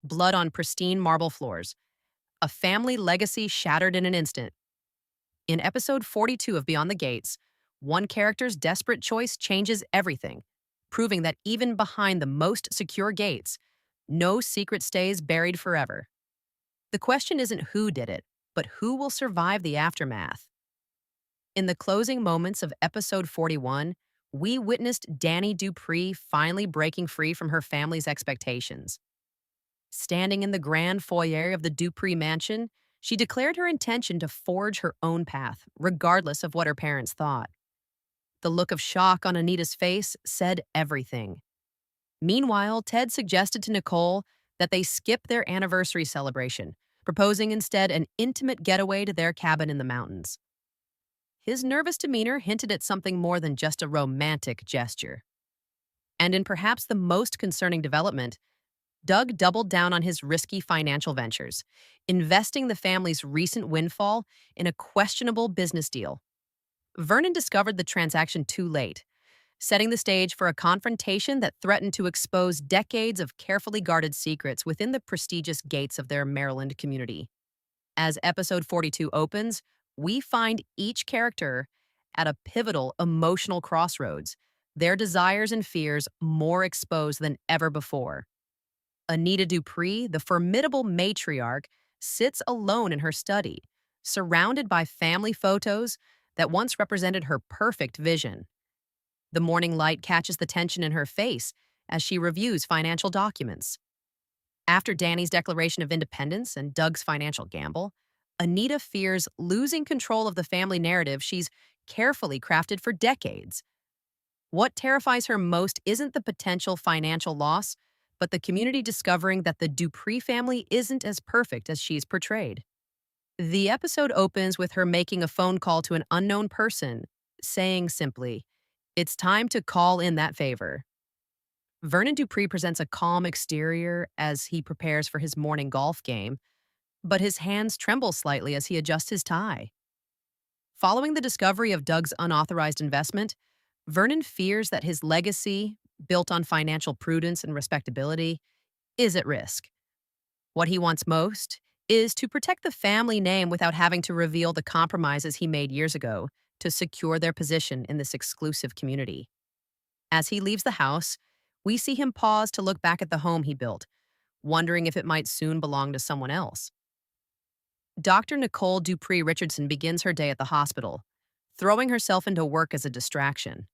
blood on pristine marble floors, a family legacy shattered in an instant. In episode 42 of Beyond the Gates, one character's desperate choice changes everything, proving that even behind the most secure gates, no secret stays buried forever. The question isn't who did it, but who will survive the aftermath. In the closing moments of episode 41, we witnessed Danny Dupree finally breaking free from her family's expectations. Standing in the grand foyer of the Dupree mansion, she declared her intention to forge her own path, regardless of what her parents thought. The look of shock on Anita's face said everything. Meanwhile, Ted suggested to Nicole that they skip their anniversary celebration, proposing instead an intimate getaway to their cabin in the mountains. His nervous demeanor hinted at something more than just a romantic gesture. And in perhaps the most concerning development, Doug doubled down on his risky financial ventures, investing the family's recent windfall in a questionable business deal. Vernon discovered the transaction too late, setting the stage for a confrontation that threatened to expose decades of carefully guarded secrets within the prestigious gates of their Maryland community. As episode 42 opens, we find each character at a pivotal emotional crossroads, their desires and fears more exposed than ever before. Anita Dupree, the formidable matriarch, sits alone in her study, surrounded by family photos that once represented her perfect vision. The morning light catches the tension in her face as she reviews financial documents. After Danny's declaration of independence and Doug's financial gamble, Anita fears losing control of the family narrative she's carefully crafted for decades. What terrifies her most isn't the potential financial loss, but the community discovering that the Dupree family isn't as perfect as she's portrayed. The episode opens with her making a phone call to an unknown person, saying simply, "It's time to call in that favor." Vernon Dupree presents a calm exterior as he prepares for his morning golf game, but his hands tremble slightly as he adjusts his tie. Following the discovery of Doug's unauthorized investment, Vernon fears that his legacy, built on financial prudence and respectability, is at risk. What he wants most is to protect the family name without having to reveal the compromises he made years ago to secure their position in this exclusive community. As he leaves the house, we see him pause to look back at the home he built, wondering if it might soon belong to someone else. Dr. Nicole Dupree Richardson begins her day at the hospital, throwing herself into work as a distraction.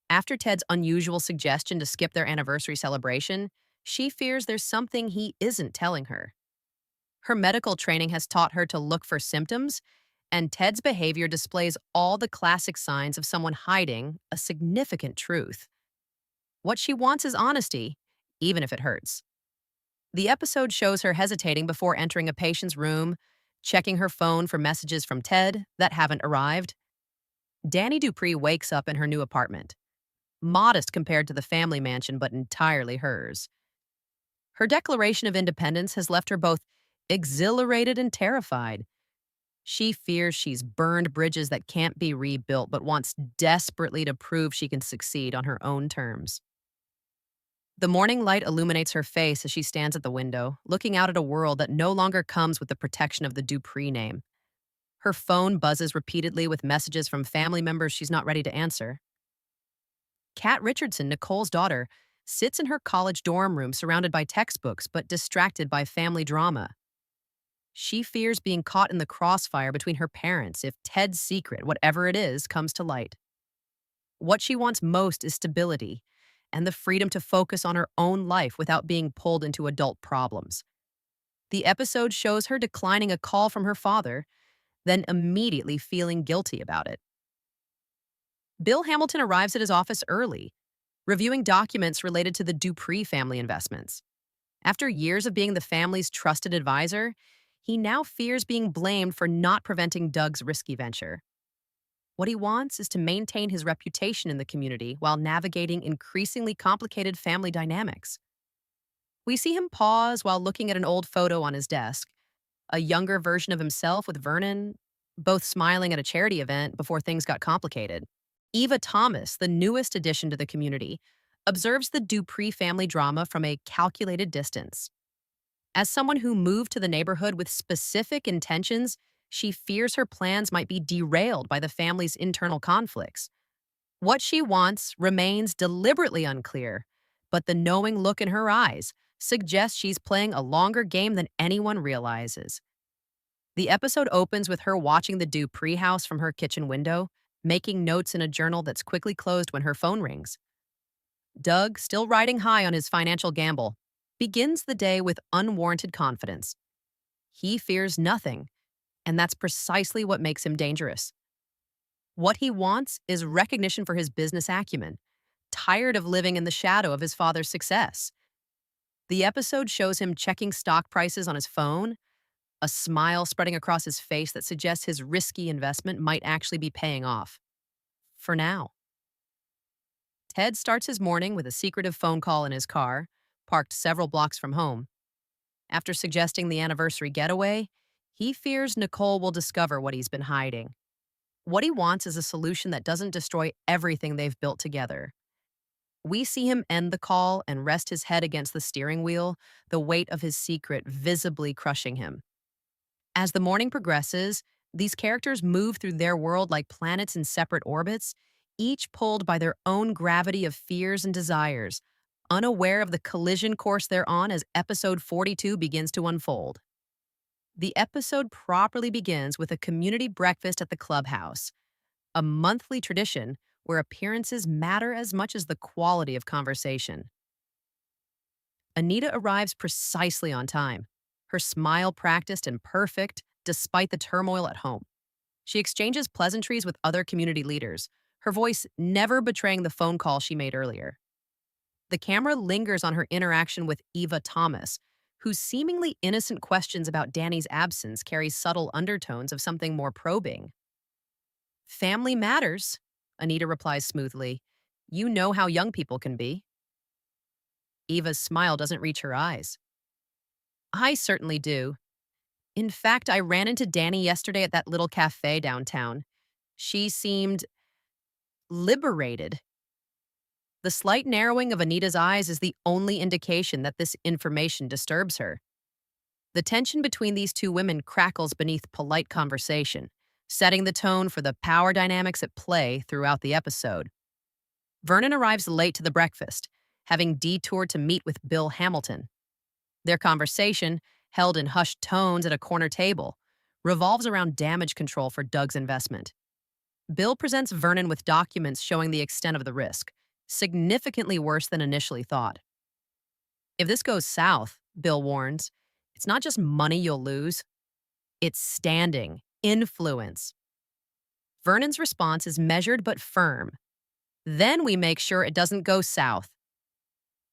After Ted's unusual suggestion to skip their anniversary celebration, she fears there's something he isn't telling her. Her medical training has taught her to look for symptoms, and Ted's behavior displays all the classic signs of someone hiding a significant truth. What she wants is honesty, even if it hurts. The episode shows her hesitating before entering a patient's room, checking her phone for messages from Ted that haven't arrived. Danny Dupree wakes up in her new apartment, modest compared to the family mansion, but entirely hers. Her declaration of independence has left her both exhilarated and terrified. She fears she's burned bridges that can't be rebuilt, but wants desperately to prove she can succeed on her own terms. The morning light illuminates her face as she stands at the window, looking out at a world that no longer comes with the protection of the Dupree name. Her phone buzzes repeatedly with messages from family members she's not ready to answer. Kat Richardson, Nicole's daughter, sits in her college dorm room surrounded by textbooks but distracted by family drama. She fears being caught in the crossfire between her parents if Ted's secret, whatever it is, comes to light. What she wants most is stability and the freedom to focus on her own life without being pulled into adult problems. The episode shows her declining a call from her father, then immediately feeling guilty about it. Bill Hamilton arrives at his office early, reviewing documents related to the Dupree family investments. After years of being the family's trusted advisor, he now fears being blamed for not preventing Doug's risky venture. What he wants is to maintain his reputation in the community while navigating increasingly complicated family dynamics. We see him pause while looking at an old photo on his desk, a younger version of himself with Vernon, both smiling at a charity event before things got complicated. Eva Thomas, the newest addition to the community, observes the Dupree family drama from a calculated distance. As someone who moved to the neighborhood with specific intentions, she fears her plans might be derailed by the family's internal conflicts. What she wants remains deliberately unclear, but the knowing look in her eyes suggests she's playing a longer game than anyone realizes. The episode opens with her watching the Dupree house from her kitchen window, making notes in a journal that's quickly closed when her phone rings. Doug, still riding high on his financial gamble, begins the day with unwarranted confidence. He fears nothing, and that's precisely what makes him dangerous. What he wants is recognition for his business acumen, tired of living in the shadow of his father's success. The episode shows him checking stock prices on his phone, a smile spreading across his face that suggests his risky investment might actually be paying off. For now. Ted starts his morning with a secretive phone call in his car, parked several blocks from home. After suggesting the anniversary getaway, he fears Nicole will discover what he's been hiding. What he wants is a solution that doesn't destroy everything they've built together. We see him end the call and rest his head against the steering wheel, the weight of his secret visibly crushing him. As the morning progresses, these characters move through their world like planets in separate orbits, each pulled by their own gravity of fears and desires, unaware of the collision course they're on as episode 42 begins to unfold. The episode properly begins with a community breakfast at the clubhouse, a monthly tradition where appearances matter as much as the quality of conversation. Anita arrives precisely on time, her smile practiced and perfect despite the turmoil at home. She exchanges pleasantries with other community leaders, her voice never betraying the phone call she made earlier. The camera lingers on her interaction with Eva Thomas, whose seemingly innocent questions about Dani's absence carry subtle undertones of something more probing. "Family matters," Anita replies smoothly. "You know how young people can be." Eva's smile doesn't reach her eyes. "I certainly do. In fact, I ran into Dani yesterday at that little cafe downtown. She seemed liberated." The slight narrowing of Anita's eyes is the only indication that this information disturbs her. The tension between these two women crackles beneath polite conversation, setting the tone for the power dynamics at play throughout the episode. Vernon arrives late to the breakfast, having detoured to meet with Bill Hamilton. Their conversation, held in hushed tones at a corner table, revolves around damage control for Doug's investment. Bill presents Vernon with documents showing the extent of the risk, significantly worse than initially thought. "If this goes south," Bill warns, "it's not just money you'll lose, it's standing, influence." Vernon's response is measured but firm. "Then we make sure it doesn't go south."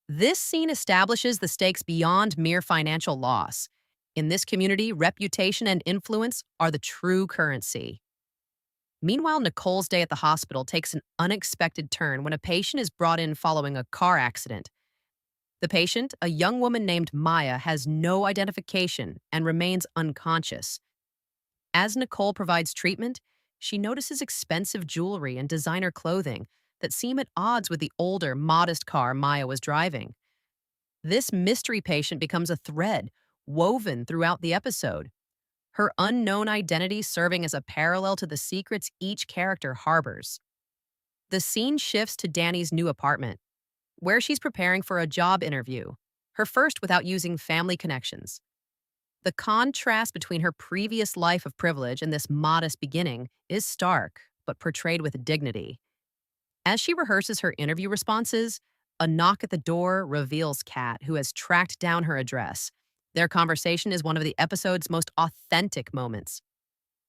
This scene establishes the stakes beyond mere financial loss. In this community, reputation and influence are the true currency. Meanwhile, Nicole's day at the hospital takes an unexpected turn when a patient is brought in following a car accident. The patient, a young woman named Maya, has no identification and remains unconscious. As Nicole provides treatment, she notices expensive jewelry and designer clothing that seem at odds with the older, modest car Maya was driving. This mystery patient becomes a thread woven throughout the episode, her unknown identity serving as a parallel to the secrets each character harbors. The scene shifts to Dani's new apartment, where she's preparing for a job interview, her first without using family connections. The contrast between her previous life of privilege and this modest beginning is stark, but portrayed with dignity. As she rehearses her interview responses, a knock at the door reveals Kat, who has tracked down her address. Their conversation is one of the episode's most authentic moments.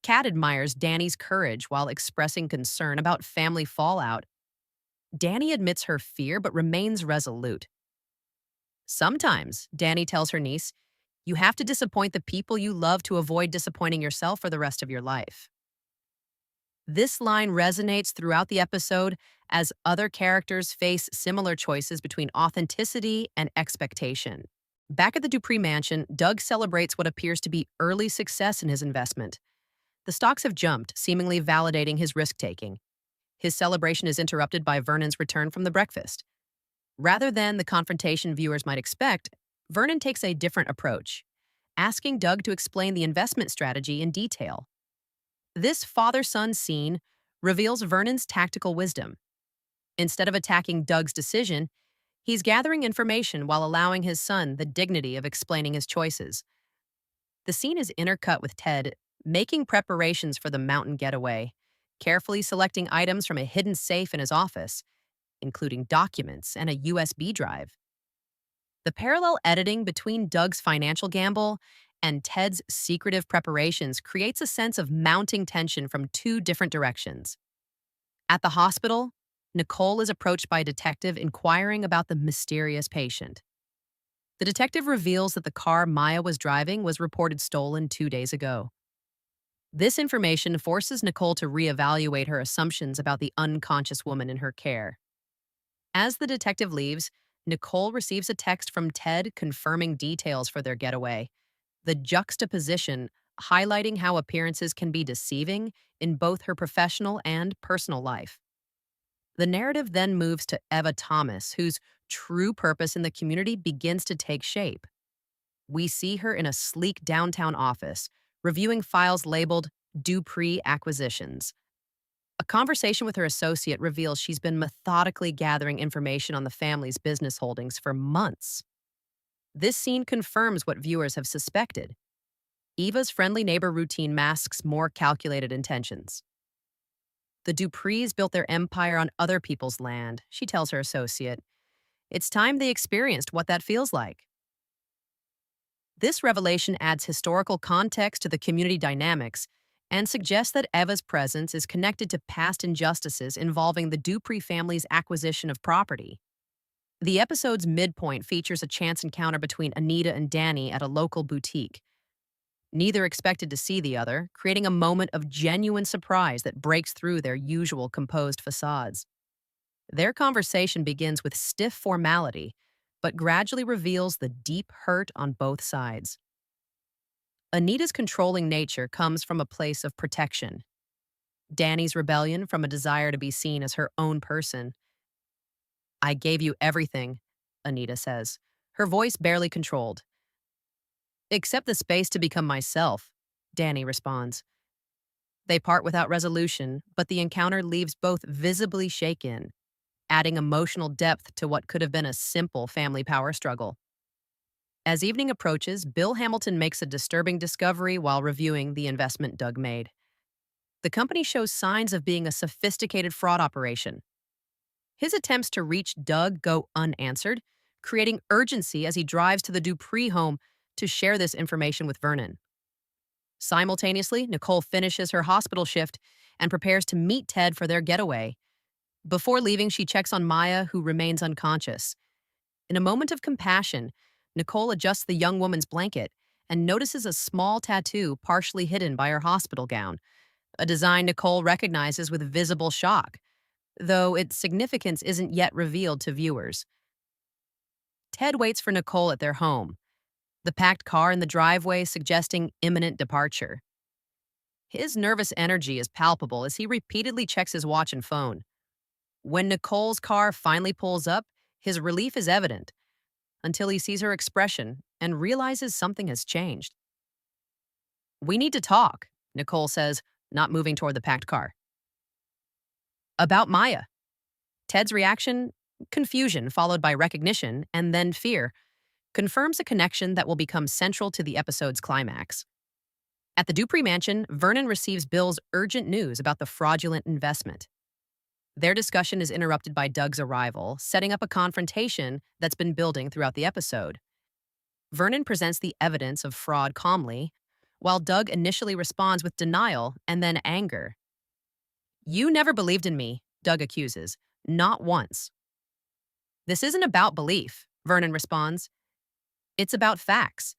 Kat admires Dani's courage while expressing concern about family fallout. Dani admits her fear but remains resolute. Sometimes, Dani tells her niece, you have to disappoint the people you love to avoid disappointing yourself for the rest of your life. This line resonates throughout the episode as other characters face similar choices between authenticity and expectation. Back at the Dupree mansion, Doug celebrates what appears to be early success in his investment. The stocks have jumped, seemingly validating his risk-taking. His celebration is interrupted by Vernon's return from the breakfast. Rather than the confrontation viewers might expect, Vernon takes a different approach, asking Doug to explain the investment strategy in detail. This father son scene reveals Vernon's tactical wisdom. Instead of attacking Doug's decision, he's gathering information while allowing his son the dignity of explaining his choices. The scene is intercut with Ted making preparations for the mountain getaway, carefully selecting items from a hidden safe in his office, including documents and a USB drive. The parallel editing between Doug's financial gamble and Ted's secretive preparations creates a sense of mounting tension from two different directions. At the hospital, Nicole is approached by a detective inquiring about the mysterious patient. The detective reveals that the car Maya was driving was reported stolen 2 days ago. This information forces Nicole to reevaluate her assumptions about the unconscious woman in her care. As the detective leaves, Nicole receives a text from Ted confirming details for their getaway, the juxtaposition highlighting how appearances can be deceiving in both her professional and personal life. The narrative then moves to Eva Thomas, whose true purpose in the community begins to take shape. We see her in a sleek downtown office, reviewing files labeled Dupree Acquisitions. A conversation with her associate reveals she's been methodically gathering information on the family's business holdings for months. This scene confirms what viewers have suspected. Eva's friendly neighbor routine masks more calculated intentions. The Duprees built their empire on other people's land, she tells her associate. It's time they experienced what that feels like. This revelation adds historical context to the community dynamics and suggests that Eva's presence is connected to past injustices involving the Dupree family's acquisition of property. The episode's midpoint features a chance encounter between Anita and Dani at a local boutique. Neither expected to see the other, creating a moment of genuine surprise that breaks through their usual composed facades. Their conversation begins with stiff formality, but gradually reveals the deep hurt on both sides. Anita's controlling nature comes from a place of protection. Dani's rebellion from a desire to be seen as her own person. I gave you everything, Anita says, her voice barely controlled. Except the space to become myself, Dani responds. They part without resolution, but the encounter leaves both visibly shaken, adding emotional depth to what could have been a simple family power struggle. As evening approaches, Bill Hamilton makes a disturbing discovery while reviewing the investment Doug made. The company shows signs of being a sophisticated fraud operation. His attempts to reach Doug go unanswered, creating urgency as he drives to the Dupree home to share this information with Vernon. Simultaneously, Nicole finishes her hospital shift and prepares to meet Ted for their getaway. Before leaving, she checks on Maya, who remains unconscious. In a moment of compassion, Nicole adjusts the young woman's blanket and notices a small tattoo partially hidden by her hospital gown, a design Nicole recognizes with visible shock, though its significance isn't yet revealed to viewers. Ted waits for Nicole at their home, the packed car in the driveway suggesting imminent departure. His nervous energy is palpable as he repeatedly checks his watch and phone. When Nicole's car finally pulls up, his relief is evident, until he sees her expression and realizes something has changed. We need to talk, Nicole says, not moving toward the packed car. About Maya. Ted's reaction, confusion followed by recognition and then fear, confirms a connection that will become central to the episode's climax. At the Dupree mansion, Vernon receives Bill's urgent news about the fraudulent investment. Their discussion is interrupted by Doug's arrival, setting up a confrontation that's been building throughout the episode. Vernon presents the evidence of fraud calmly, while Doug initially responds with denial and then anger. You never believed in me, Doug accuses. Not once. This isn't about belief, Vernon responds. It's about facts.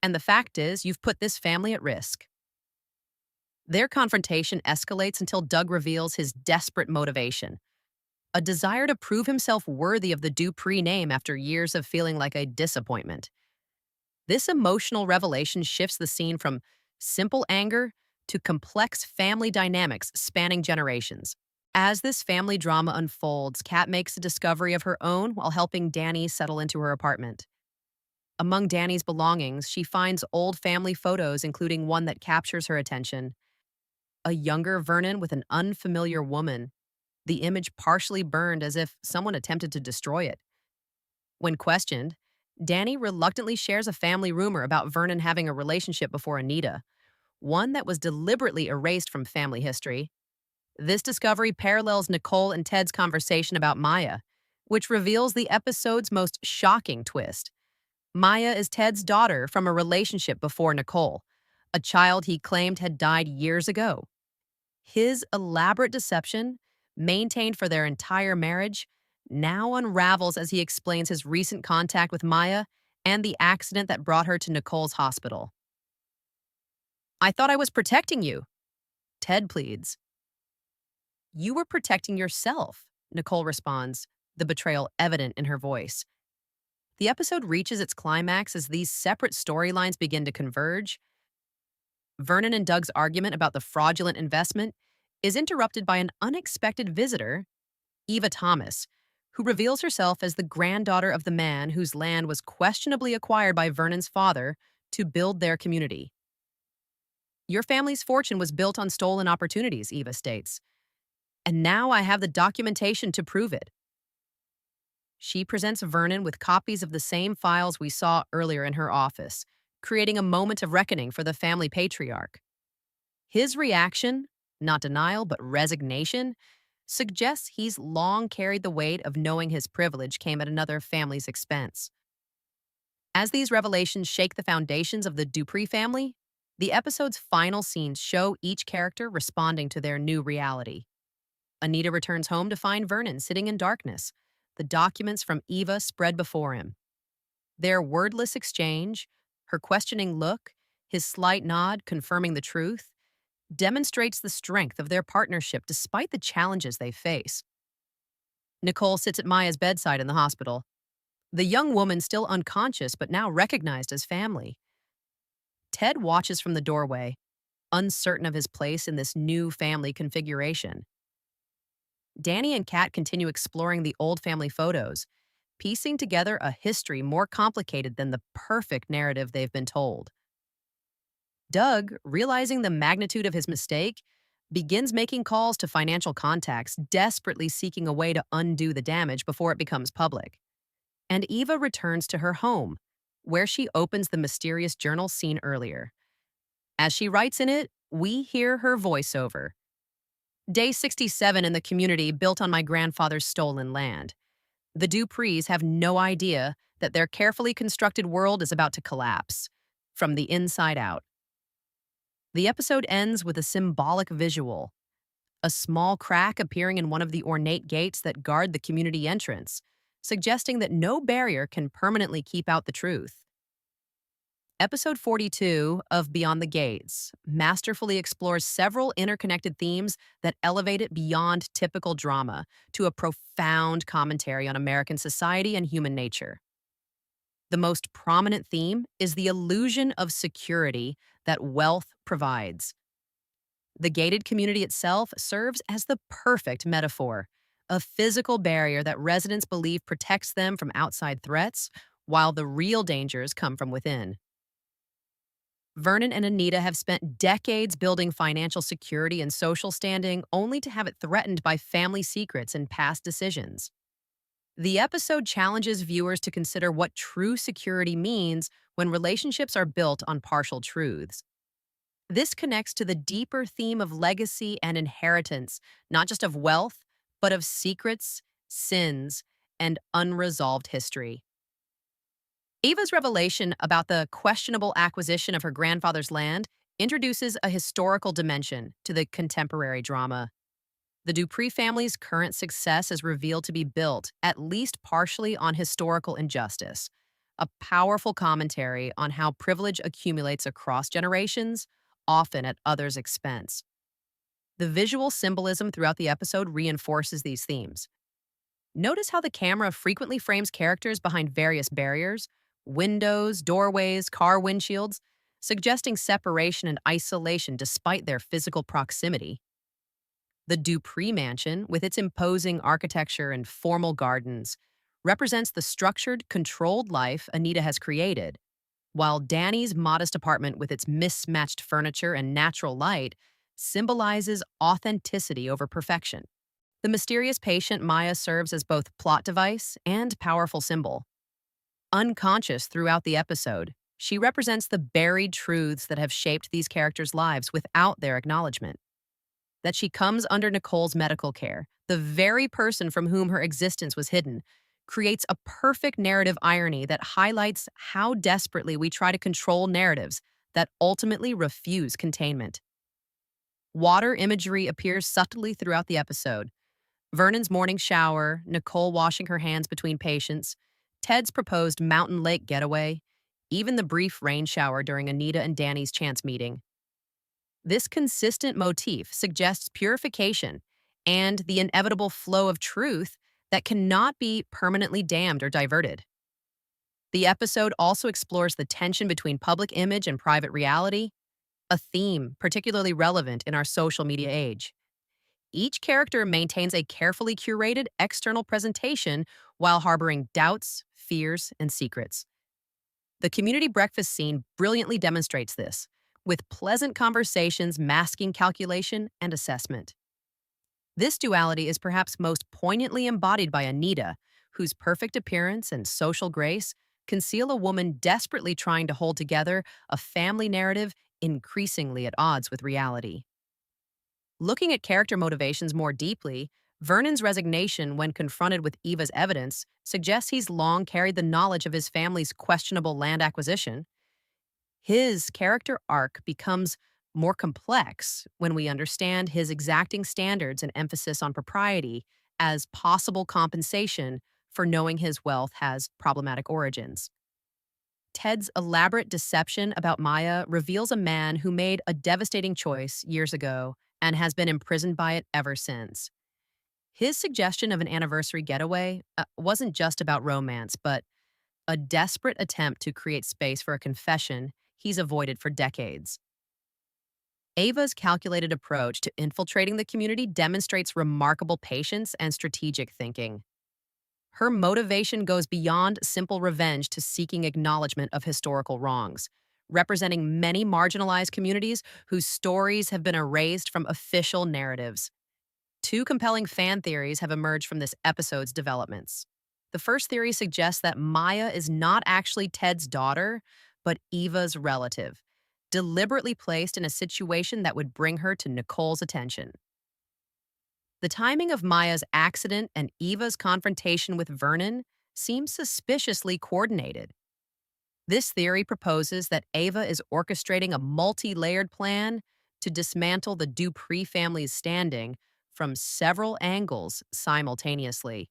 And the fact is, you've put this family at risk. Their confrontation escalates until Doug reveals his desperate motivation, a desire to prove himself worthy of the Dupree name after years of feeling like a disappointment. This emotional revelation shifts the scene from simple anger to complex family dynamics spanning generations. As this family drama unfolds, Kat makes a discovery of her own while helping Dani settle into her apartment. Among Dani's belongings, she finds old family photos, including one that captures her attention. A younger Vernon with an unfamiliar woman, the image partially burned as if someone attempted to destroy it. When questioned, Dani reluctantly shares a family rumor about Vernon having a relationship before Anita, one that was deliberately erased from family history. This discovery parallels Nicole and Ted's conversation about Maya, which reveals the episode's most shocking twist. Maya is Ted's daughter from a relationship before Nicole, a child he claimed had died years ago. His elaborate deception, maintained for their entire marriage, now unravels as he explains his recent contact with Maya and the accident that brought her to Nicole's hospital. I thought I was protecting you, Ted pleads. You were protecting yourself, Nicole responds, the betrayal evident in her voice. The episode reaches its climax as these separate storylines begin to converge. Vernon and Doug's argument about the fraudulent investment is interrupted by an unexpected visitor, Eva Thomas, who reveals herself as the granddaughter of the man whose land was questionably acquired by Vernon's father to build their community. Your family's fortune was built on stolen opportunities, Eva states. And now I have the documentation to prove it. She presents Vernon with copies of the same files we saw earlier in her office, creating a moment of reckoning for the family patriarch. His reaction, not denial but resignation, suggests he's long carried the weight of knowing his privilege came at another family's expense. As these revelations shake the foundations of the Dupree family, the episode's final scenes show each character responding to their new reality. Anita returns home to find Vernon sitting in darkness, the documents from Eva spread before him. Their wordless exchange, her questioning look, his slight nod confirming the truth, demonstrates the strength of their partnership despite the challenges they face. Nicole sits at Maya's bedside in the hospital, the young woman still unconscious but now recognized as family. Ted watches from the doorway, uncertain of his place in this new family configuration. Dani and Kat continue exploring the old family photos, piecing together a history more complicated than the perfect narrative they've been told. Doug, realizing the magnitude of his mistake, begins making calls to financial contacts, desperately seeking a way to undo the damage before it becomes public. And Eva returns to her home, where she opens the mysterious journal seen earlier. As she writes in it, we hear her voiceover. Day 67 in the community built on my grandfather's stolen land. The Duprees have no idea that their carefully constructed world is about to collapse, from the inside out. The episode ends with a symbolic visual, a small crack appearing in one of the ornate gates that guard the community entrance, suggesting that no barrier can permanently keep out the truth. Episode 42 of Beyond the Gates masterfully explores several interconnected themes that elevate it beyond typical drama to a profound commentary on American society and human nature. The most prominent theme is the illusion of security that wealth provides. The gated community itself serves as the perfect metaphor, a physical barrier that residents believe protects them from outside threats, while the real dangers come from within. Vernon and Anita have spent decades building financial security and social standing only to have it threatened by family secrets and past decisions. The episode challenges viewers to consider what true security means when relationships are built on partial truths. This connects to the deeper theme of legacy and inheritance, not just of wealth, but of secrets, sins, and unresolved history. Eva's revelation about the questionable acquisition of her grandfather's land introduces a historical dimension to the contemporary drama. The Dupree family's current success is revealed to be built, at least partially, on historical injustice, a powerful commentary on how privilege accumulates across generations, often at others' expense. The visual symbolism throughout the episode reinforces these themes. Notice how the camera frequently frames characters behind various barriers, windows, doorways, car windshields, suggesting separation and isolation despite their physical proximity. The Dupree mansion, with its imposing architecture and formal gardens, represents the structured, controlled life Anita has created, while Danny's modest apartment with its mismatched furniture and natural light symbolizes authenticity over perfection. The mysterious patient Maya serves as both plot device and powerful symbol. Unconscious throughout the episode, she represents the buried truths that have shaped these characters' lives without their acknowledgement. That she comes under Nicole's medical care, the very person from whom her existence was hidden, creates a perfect narrative irony that highlights how desperately we try to control narratives that ultimately refuse containment. Water imagery appears subtly throughout the episode. Vernon's morning shower, Nicole washing her hands between patients, Ted's proposed mountain lake getaway, even the brief rain shower during Anita and Danny's chance meeting. This consistent motif suggests purification and the inevitable flow of truth that cannot be permanently dammed or diverted. The episode also explores the tension between public image and private reality, a theme particularly relevant in our social media age. Each character maintains a carefully curated external presentation while harboring doubts, fears, and secrets. The community breakfast scene brilliantly demonstrates this, with pleasant conversations masking calculation and assessment. This duality is perhaps most poignantly embodied by Anita, whose perfect appearance and social grace conceal a woman desperately trying to hold together a family narrative increasingly at odds with reality. Looking at character motivations more deeply, Vernon's resignation when confronted with Eva's evidence suggests he's long carried the knowledge of his family's questionable land acquisition. His character arc becomes more complex when we understand his exacting standards and emphasis on propriety as possible compensation for knowing his wealth has problematic origins. Ted's elaborate deception about Maya reveals a man who made a devastating choice years ago and has been imprisoned by it ever since. His suggestion of an anniversary getaway wasn't just about romance, but a desperate attempt to create space for a confession he's avoided for decades. Ava's calculated approach to infiltrating the community demonstrates remarkable patience and strategic thinking. Her motivation goes beyond simple revenge to seeking acknowledgement of historical wrongs, representing many marginalized communities whose stories have been erased from official narratives. Two compelling fan theories have emerged from this episode's developments. The first theory suggests that Maya is not actually Ted's daughter, but Eva's relative, deliberately placed in a situation that would bring her to Nicole's attention. The timing of Maya's accident and Eva's confrontation with Vernon seems suspiciously coordinated. This theory proposes that Ava is orchestrating a multi-layered plan to dismantle the Dupree family's standing from several angles simultaneously.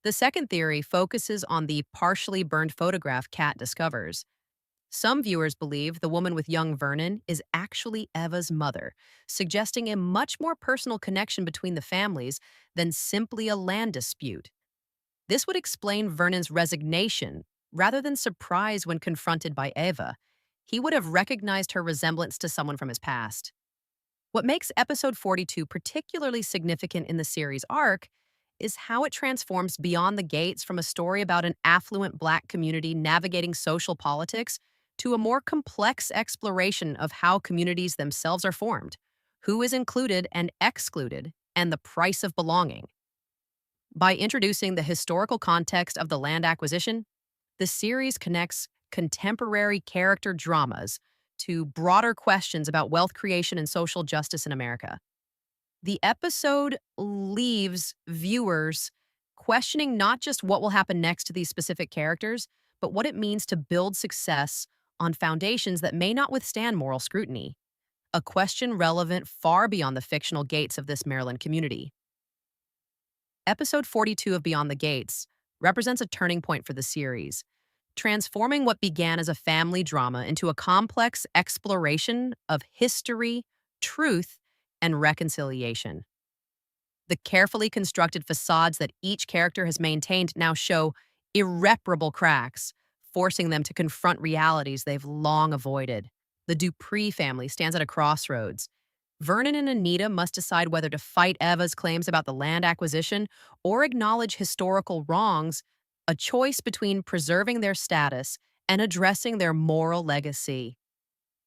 The second theory focuses on the partially burned photograph Kat discovers. Some viewers believe the woman with young Vernon is actually Eva's mother, suggesting a much more personal connection between the families than simply a land dispute. This would explain Vernon's resignation rather than surprise when confronted by Eva. He would have recognized her resemblance to someone from his past. What makes episode 42 particularly significant in the series' arc is how it transforms Beyond the Gates from a story about an affluent Black community navigating social politics to a more complex exploration of how communities themselves are formed, who is included and excluded, and the price of belonging. By introducing the historical context of the land acquisition, the series connects contemporary character dramas to broader questions about wealth creation and social justice in America. The episode leaves viewers questioning not just what will happen next to these specific characters, but what it means to build success on foundations that may not withstand moral scrutiny, a question relevant far beyond the fictional gates of this Maryland community. Episode 42 of Beyond the Gates represents a turning point for the series, transforming what began as a family drama into a complex exploration of history, truth, and reconciliation. The carefully constructed facades that each character has maintained now show irreparable cracks, forcing them to confront realities they've long avoided. The Dupree family stands at a crossroads. Vernon and Anita must decide whether to fight Eva's claims about the land acquisition or acknowledge historical wrongs, a choice between preserving their status and addressing their moral legacy.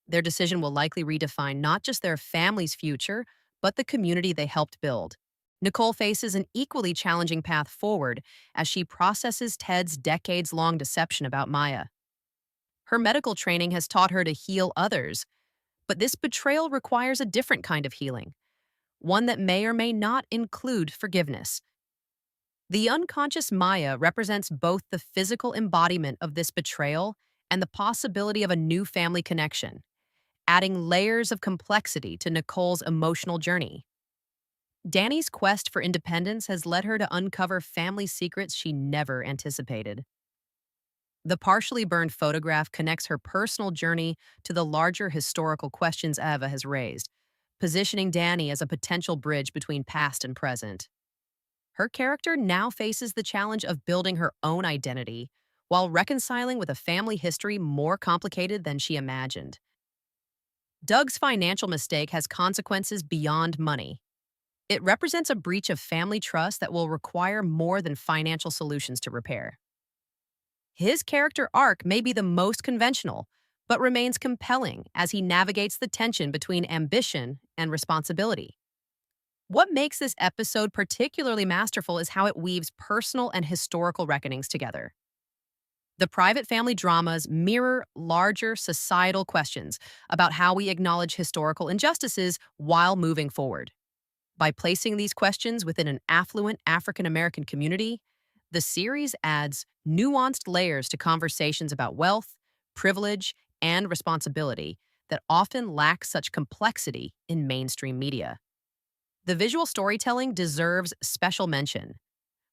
Their decision will likely redefine not just their family's future, but the community they helped build. Nicole faces an equally challenging path forward as she processes Ted's decades long deception about Maya. Her medical training has taught her to heal others, but this betrayal requires a different kind of healing, one that may or may not include forgiveness. The unconscious Maya represents both the physical embodiment of this betrayal and the possibility of a new family connection, adding layers of complexity to Nicole's emotional journey. Dani's quest for independence has led her to uncover family secrets she never anticipated. The partially burned photograph connects her personal journey to the larger historical questions Eva has raised, positioning Dani as a potential bridge between past and present. Her character now faces the challenge of building her own identity while reconciling with a family history more complicated than she imagined. Doug's financial mistake has consequences beyond money. It represents a breach of family trust that will require more than financial solutions to repair. His character arc may be the most conventional, but remains compelling as he navigates the tension between ambition and responsibility. What makes this episode particularly masterful is how it weaves personal and historical reckonings together. The private family dramas mirror larger societal questions about how we acknowledge historical injustices while moving forward. By placing these questions within an affluent African American community, the series adds nuanced layers to conversations about wealth, privilege, and responsibility that often lack such complexity in mainstream media. The visual storytelling deserves special mention,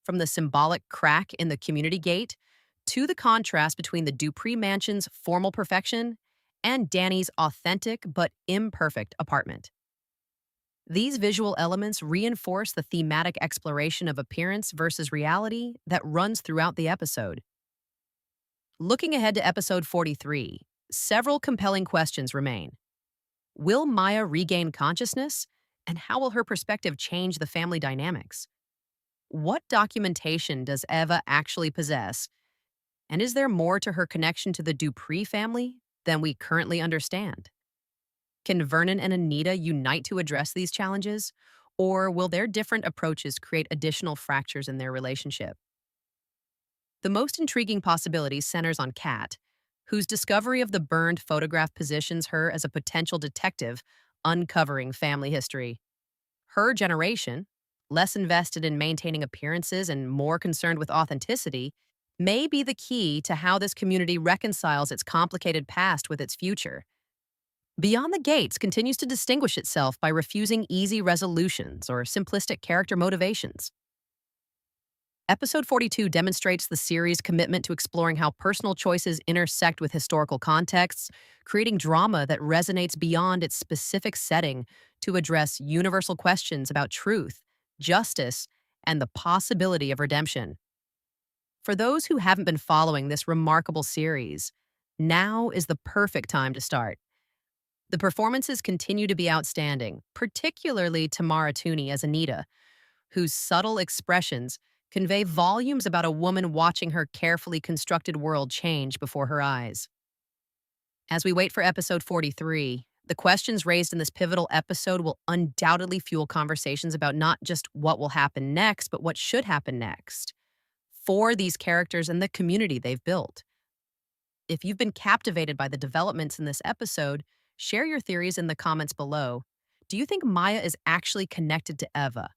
from the symbolic crack in the community gate to the contrast between the Dupree mansion's formal perfection and Dani's authentic but imperfect apartment. These visual elements reinforce the thematic exploration of appearance versus reality that runs throughout the episode. Looking ahead to episode 43, several compelling questions remain. Will Maya regain consciousness? And how will her perspective change the family dynamics? What documentation does Eva actually possess? And is there more to her connection to the Dupree family than we currently understand? Can Vernon and Anita unite to address these challenges? Or will their different approaches create additional fractures in their relationship? The most intriguing possibility centers on Kat, whose discovery of the burned photograph positions her as a potential detective uncovering family history. Her generation, less invested in maintaining appearances and more concerned with authenticity, may be the key to how this community reconciles its complicated past with its future. Beyond the Gates continues to distinguish itself by refusing easy resolutions or simplistic character motivations. Episode 42 demonstrates the series' commitment to exploring how personal choices intersect with historical contexts, creating drama that resonates beyond its specific setting to address universal questions about truth, justice, and the possibility of redemption. For those who haven't been following this remarkable series, now is the perfect time to start. The performances continue to be outstanding, particularly Tamara Tooney as Anita, whose subtle expressions convey volumes about a woman watching her carefully constructed world change before her eyes. As we wait for episode 43, the questions raised in this pivotal episode will undoubtedly fuel conversations about not just what will happen next, but what should happen next for these characters and the community they've built. If you've been captivated by the developments in this episode, share your theories in the comments below. Do you think Maya is actually connected to Eva?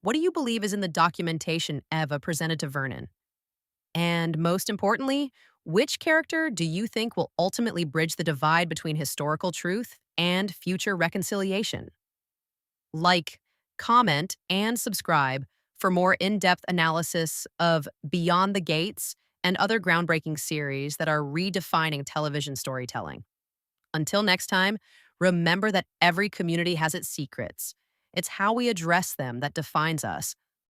What do you believe is in the documentation Eva presented to Vernon? And most importantly, which character do you think will ultimately bridge the divide between historical truth and future reconciliation? Like, comment, and subscribe for more in-depth analysis of Beyond the Gates and other groundbreaking series that are redefining television storytelling. Until next time, remember that every community has its secrets. It's how we address them that defines us.